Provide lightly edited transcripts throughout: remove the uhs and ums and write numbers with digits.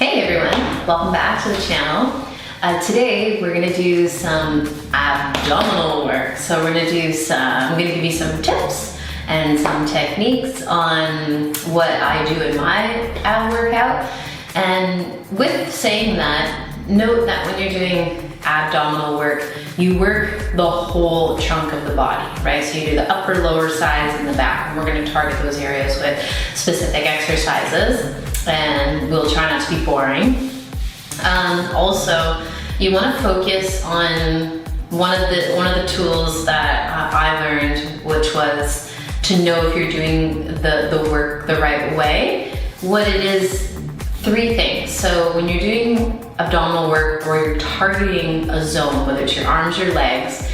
Hey everyone, welcome back to the channel. Today we're gonna do some abdominal work. So we're gonna do I'm gonna give you some tips and some techniques on what I do in my ab workout. And with saying that, note that when you're doing abdominal work, you work the whole chunk of the body, right? So you do the upper, lower sides, and the back. And we're gonna target those areas with specific exercises, and we'll try not to be boring. Also, you wanna focus on one of the tools that I learned, which was to know if you're doing the work the right way. What it is, 3 things. So when you're doing abdominal work or you're targeting a zone, whether it's your arms or legs,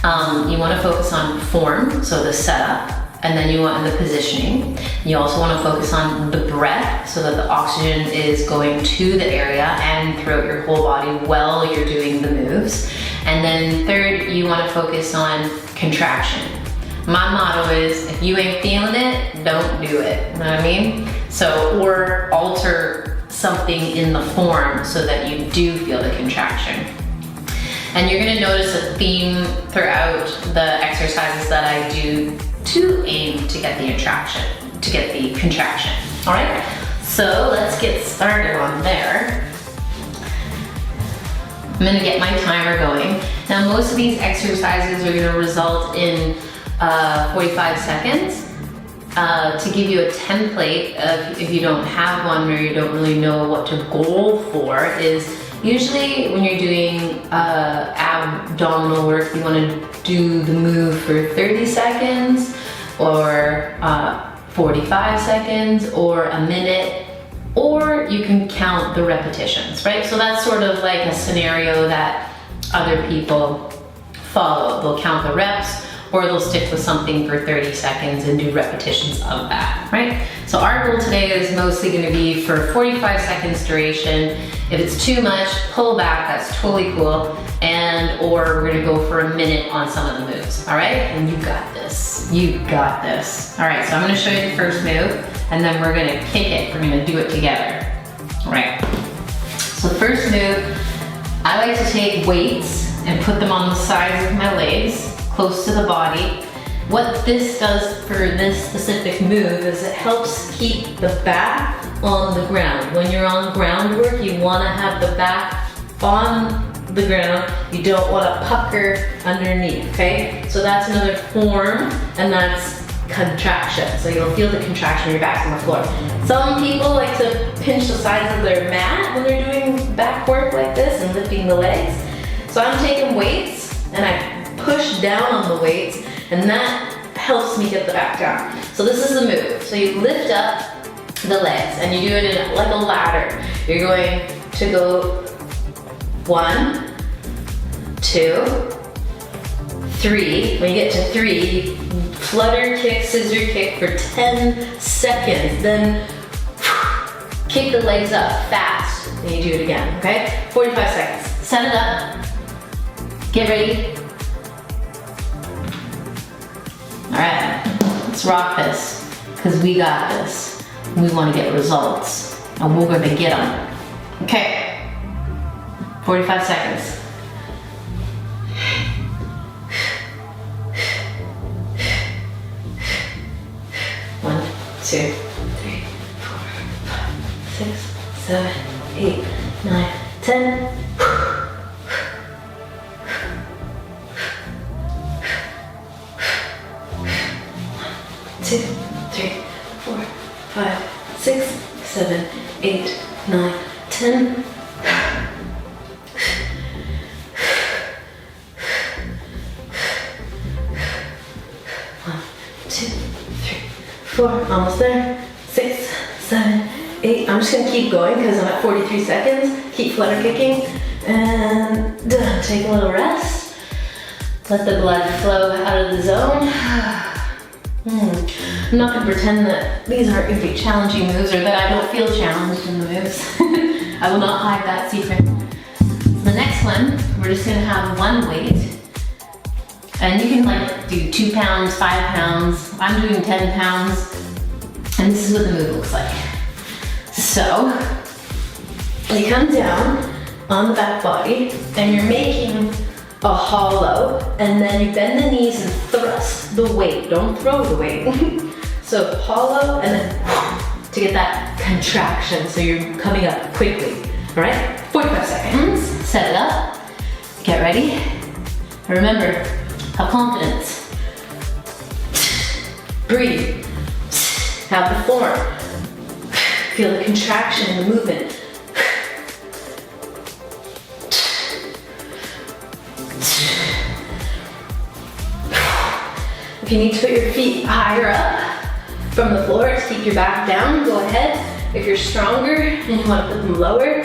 you want to focus on form, so the setup, and then you want the positioning. You also want to focus on the breath, so that the oxygen is going to the area and throughout your whole body while you're doing the moves. And then third, you want to focus on contraction. My motto is, if you ain't feeling it, don't do it. You know what I mean? So, or alter something in the form so that you do feel the contraction. And you're gonna notice a theme throughout the exercises that I do to aim to get the contraction. All right, so let's get started on there. I'm gonna get my timer going. Now, most of these exercises are gonna result in 45 seconds. To give you a template of, if you don't have one or you don't really know what to go for, is usually when you're doing abdominal work, you want to do the move for 30 seconds or 45 seconds or a minute, or you can count the repetitions, right? So that's sort of like a scenario that other people follow. They'll count the reps, or they'll stick with something for 30 seconds and do repetitions of that, right? So our goal today is mostly gonna be for 45 seconds duration. If it's too much, pull back, that's totally cool. Or we're gonna go for a minute on some of the moves, all right? And you got this, you got this. All right, so I'm gonna show you the first move, and then we're gonna kick it, we're gonna do it together, all right? So the first move, I like to take weights and put them on the sides of my legs, close to the body. What this does for this specific move is it helps keep the back on the ground. When you're on groundwork, you want to have the back on the ground. You don't want to pucker underneath, okay? So that's another form, and that's contraction. So you'll feel the contraction when your back's on the floor. Some people like to pinch the sides of their mat when they're doing back work like this and lifting the legs. So I'm taking weights and I push down on the weights, and that helps me get the back down. So this is the move. So you lift up the legs and you do it in like a ladder. You're going to go 1, 2, 3. When you get to 3, flutter kick, scissor kick for 10 seconds. Then kick the legs up fast. And you do it again, okay? 45 seconds. Set it up. Get ready. All right, let's rock this, because we got this. We want to get results, and we're going to get them. Okay, 45 seconds. One, 2, 3, 4, 5, 6, 7, 8, 9, 10. 2, 3, 4, 5, 6, 7, 8, 9, 10. 1, 2, 3, 4, almost there. 6, 7, 8. I'm just gonna keep going because I'm at 43 seconds. Keep flutter kicking and take a little rest. Let the blood flow out of the zone. I'm not gonna pretend that these aren't gonna be challenging moves or that I don't feel challenged in the moves. I will not hide that secret. The next one, we're just gonna have one weight. And you can like do 2 pounds, 5 pounds. I'm doing 10 pounds. And this is what the move looks like. So, You come down on the back body and you're making a hollow, and then you bend the knees and thrust the weight. Don't throw the weight. So hollow, and then to get that contraction, so you're coming up quickly. All right, 45 seconds. Set it up. Get ready. And remember, have confidence. Breathe. Have the form. Feel the contraction in the movement. If you need to put your feet higher up from the floor to keep your back down, go ahead. If you're stronger and you want to put them lower,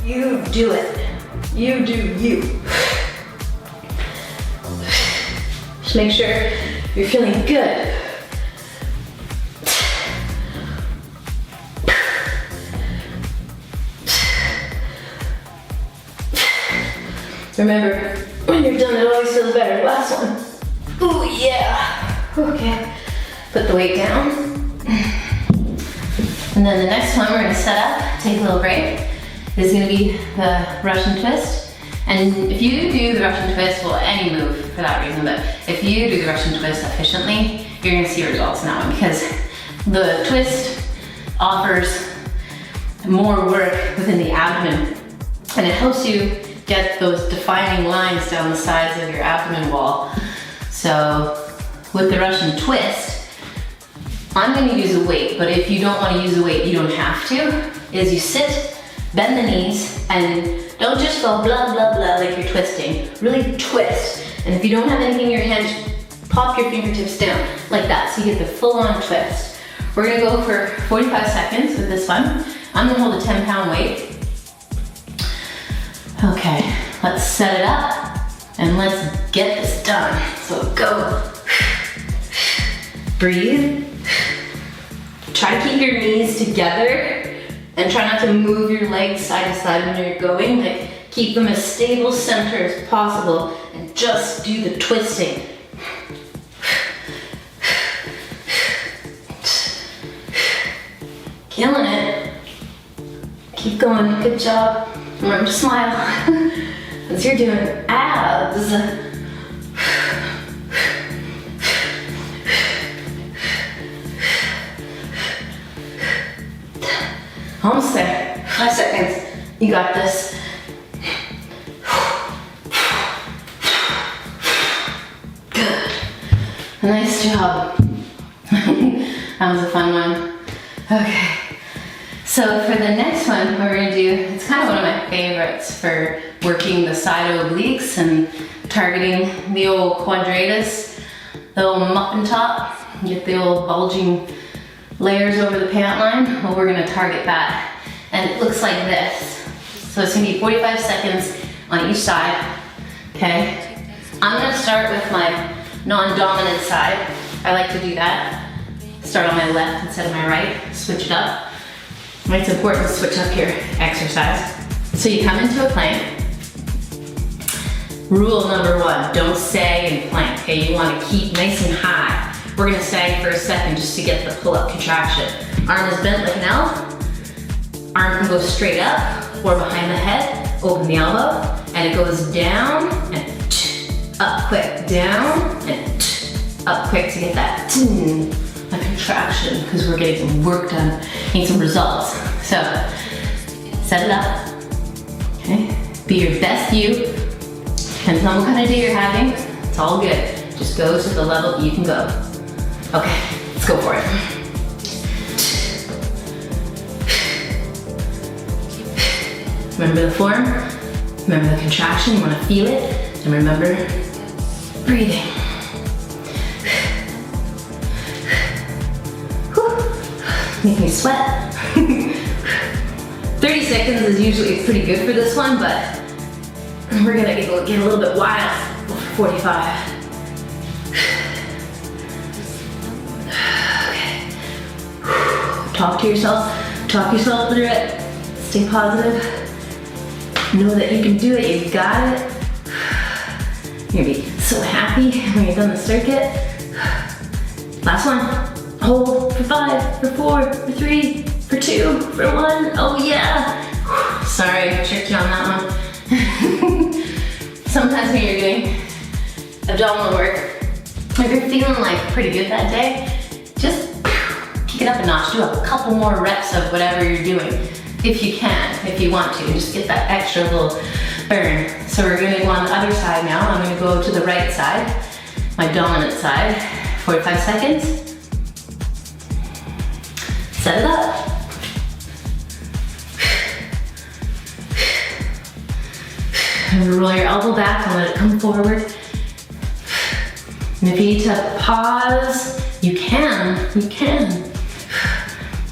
you do it. You do you. Just make sure you're feeling good. Remember, when you're done, it always feels better. Last one. Ooh, yeah. Okay. Put the weight down. And then the next one we're gonna set up, take a little break, is gonna be the Russian twist. And if you do the Russian twist, well, any move for that reason, but if you do the Russian twist efficiently, you're gonna see results in that one, because the twist offers more work within the abdomen, and it helps you get those defining lines down the sides of your abdomen wall. So with the Russian twist, I'm gonna use a weight, but if you don't wanna use a weight, you don't have to, is you sit, bend the knees, and don't just go blah, blah, blah like you're twisting. Really twist. And if you don't have anything in your hand, pop your fingertips down like that, so you get the full-on twist. We're gonna go for 45 seconds with this one. I'm gonna hold a 10-pound weight. Okay, let's set it up and let's get this done. So go. Breathe. Try to keep your knees together and try not to move your legs side to side when you're going. Like, keep them as stable center as possible and just do the twisting. Killing it. Keep going, good job. Remember to smile as you're doing abs. Almost there. 5 seconds. You got this. Good. Nice job. That was a fun one. Okay. So for the next one, what we're gonna do, it's kind of one of my favorites for working the side obliques and targeting the old quadratus, the old muffin top, get the old bulging layers over the pant line. Well, we're gonna target that. And it looks like this. So it's gonna be 45 seconds on each side, okay? I'm gonna start with my non-dominant side. I like to do that. Start on my left instead of my right, switch it up. It's important to switch up your exercise. So you come into a plank. Rule number 1, don't sag in plank, okay? You wanna keep nice and high. We're gonna sag for a second just to get the pull-up contraction. Arm is bent like an L. Arm can go straight up or behind the head. Open the elbow, and it goes down and up quick. Down and up quick to get that a contraction, because we're getting some work done, need some results. So, set it up, okay? Be your best you. Depends on what kind of day you're having. It's all good. Just go to the level you can go. Okay, let's go for it. Remember the form, remember the contraction, you wanna feel it, and remember breathing. Make me sweat. 30 seconds is usually pretty good for this one, but we're gonna get a little bit wild for 45. Okay. Talk to yourself through it. Stay positive. Know that you can do it, you got it. You're gonna be so happy when you're done the circuit. Last one. Hold for 5, for 4, for 3, for 2, for 1. Oh yeah. Sorry, I tricked you on that one. Sometimes when you're doing abdominal work, if you're feeling like pretty good that day, just kick it up a notch. Do a couple more reps of whatever you're doing. If you can, if you want to, just get that extra little burn. So we're gonna go on the other side now. I'm gonna go to the right side, my dominant side, 45 seconds. Set it up. Roll your elbow back and let it come forward. And if you need to pause, you can.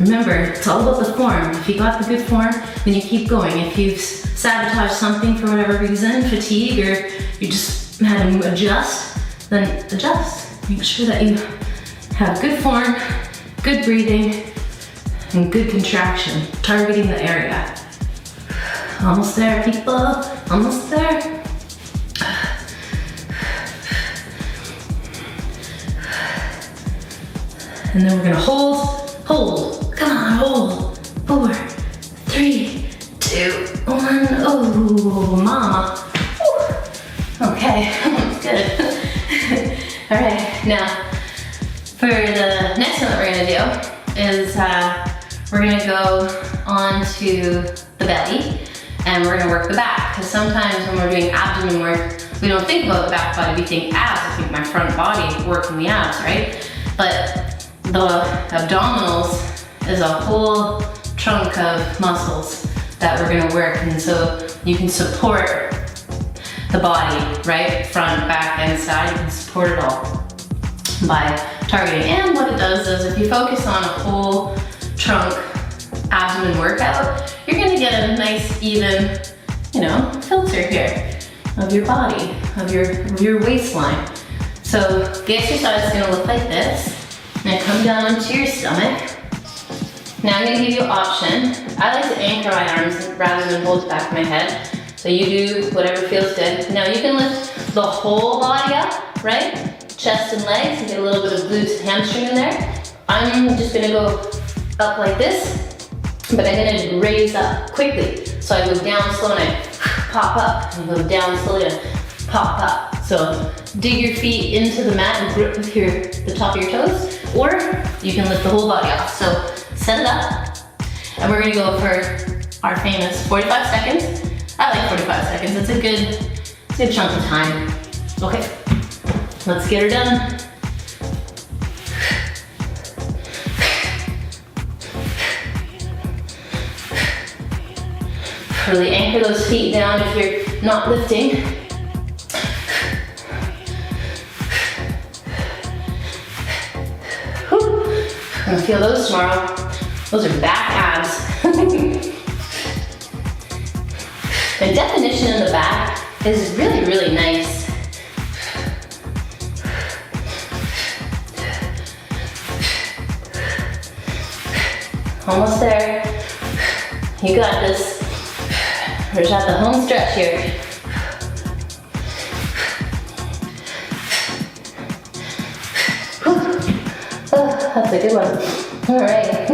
Remember, it's all about the form. If you got the good form, then you keep going. If you've sabotaged something for whatever reason, fatigue, or you just had to adjust, then adjust. Make sure that you have good form, good breathing, and good contraction, targeting the area. Almost there, people, almost there. And then we're gonna hold, come on, hold. 4, 3, 2, 1, oh, mama. Whew. Okay, good. All right, now, for the next one that we're gonna do is we're gonna go onto the belly and we're gonna work the back, because sometimes when we're doing abdomen work, we don't think about the back body, we think abs, I think my front body working the abs, right? But the abdominals is a whole chunk of muscles that we're gonna work, and so you can support the body, right? Front, back, and side, you can support it all by targeting. And what it does is if you focus on a whole trunk abdomen workout, you're gonna get a nice even, filter here of your body, of your waistline. So the exercise is gonna look like this. Now come down onto your stomach. Now I'm gonna give you an option. I like to anchor my arms rather than hold the back of my head. So you do whatever feels good. Now you can lift the whole body up, right? Chest and legs, and get a little bit of glutes and hamstring in there. I'm just gonna go up like this, but I'm gonna raise up quickly. So I go down slow and I pop up, and go down slowly and pop up. So dig your feet into the mat and grip with the top of your toes, or you can lift the whole body off. So set it up, and we're gonna go for our famous 45 seconds. I like 45 seconds, it's a good chunk of time. Okay, let's get her done. Really anchor those feet down if you're not lifting. Whew. I'm gonna feel those tomorrow. Those are back abs. The definition in the back is really, really nice. Almost there. You got this. We're just at the home stretch here. Oh, that's a good one. All right.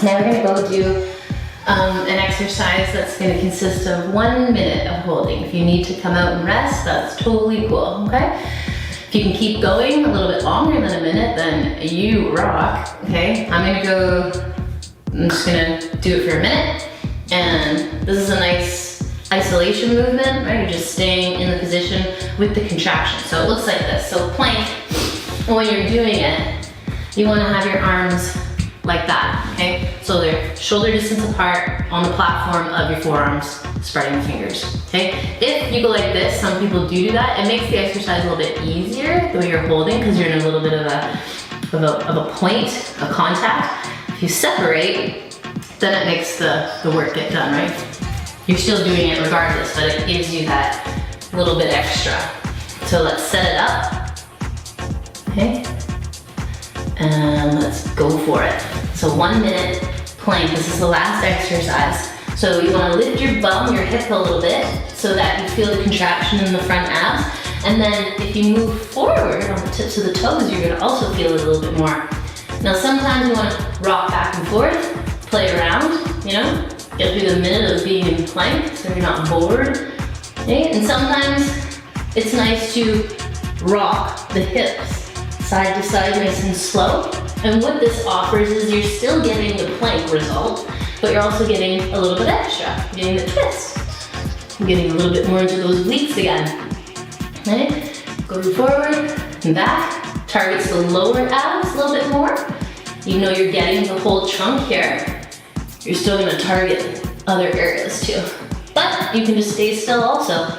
Now we're gonna go do an exercise that's gonna consist of 1 minute of holding. If you need to come out and rest, that's totally cool, okay? If you can keep going a little bit longer than a minute, then you rock, okay? I'm just gonna do it for a minute. And this is a nice isolation movement, right? You're just staying in the position with the contraction. So it looks like this. So plank, when you're doing it, you wanna have your arms like that, okay? So they're shoulder distance apart on the platform of your forearms, spreading the fingers, okay? If you go like this, some people do that, it makes the exercise a little bit easier the way you're holding, because you're in a little bit of a point, a contact. If you separate, then it makes the work get done, right? You're still doing it regardless, but it gives you that little bit extra. So let's set it up, okay? And let's go for it. So 1 minute plank, this is the last exercise. So you wanna lift your bum, your hip a little bit, so that you feel the contraction in the front abs. And then if you move forward on the tips of the toes, you're gonna also feel it a little bit more. Now sometimes you wanna rock back and forth, play around, get through the minute of being in plank so you're not bored. Okay? And sometimes it's nice to rock the hips side to side, nice and slow. And what this offers is you're still getting the plank result, but you're also getting a little bit extra. You're getting the twist. You're getting a little bit more into those obliques again. Okay? Going forward and back. Targets the lower abs a little bit more. Even though you're getting the whole chunk here, you're still gonna target other areas too. But you can just stay still also.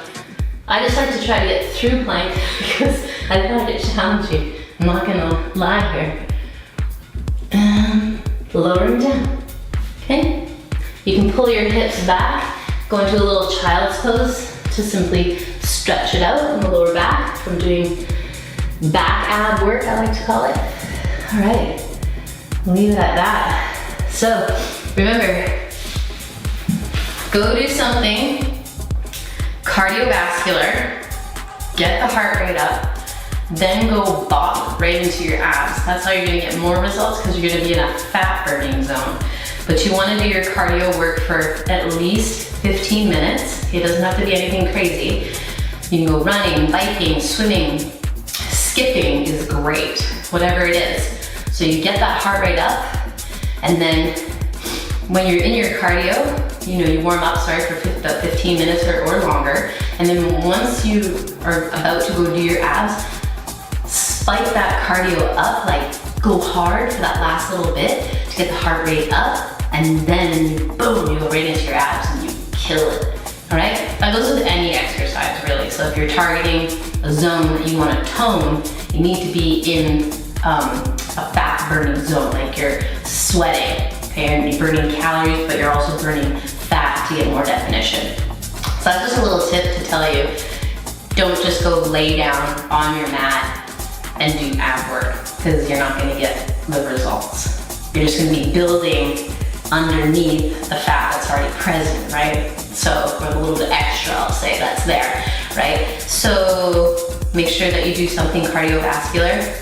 I just like to try to get through plank because I find it challenging. I'm not gonna lie here. And lowering down, okay? You can pull your hips back, go into a little child's pose to simply stretch it out in the lower back from doing back ab work, I like to call it. All right, leave it at that. So remember, go do something cardiovascular, get the heart rate up, then go bop right into your abs. That's how you're gonna get more results because you're gonna be in a fat burning zone. But you wanna do your cardio work for at least 15 minutes. It doesn't have to be anything crazy. You can go running, biking, swimming, skipping is great, whatever it is. So you get that heart rate up, and then when you're in your cardio, you warm up, for about 15 minutes or longer, and then once you are about to go do your abs, spike that cardio up, like go hard for that last little bit to get the heart rate up, and then boom, you go right into your abs and you kill it, all right? That goes with any exercise really. So if you're targeting a zone that you wanna tone, you need to be in a fat burning zone, like you're sweating, okay? And you're burning calories, but you're also burning fat to get more definition. So that's just a little tip to tell you, don't just go lay down on your mat and do ab work, because you're not gonna get the results. You're just gonna be building underneath the fat that's already present, right? So, or a little bit extra, I'll say, that's there, right? So make sure that you do something cardiovascular,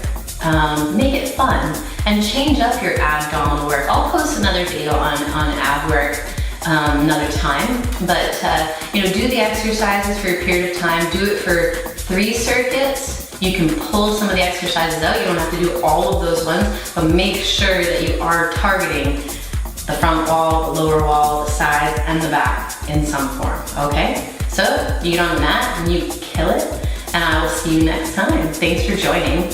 make it fun, and change up your abdominal work. I'll post another video on ab work another time, but do the exercises for a period of time. Do it for 3 circuits. You can pull some of the exercises out. You don't have to do all of those ones, but make sure that you are targeting the front wall, the lower wall, the sides, and the back in some form, okay? So you get on the mat and you kill it, and I will see you next time. Thanks for joining.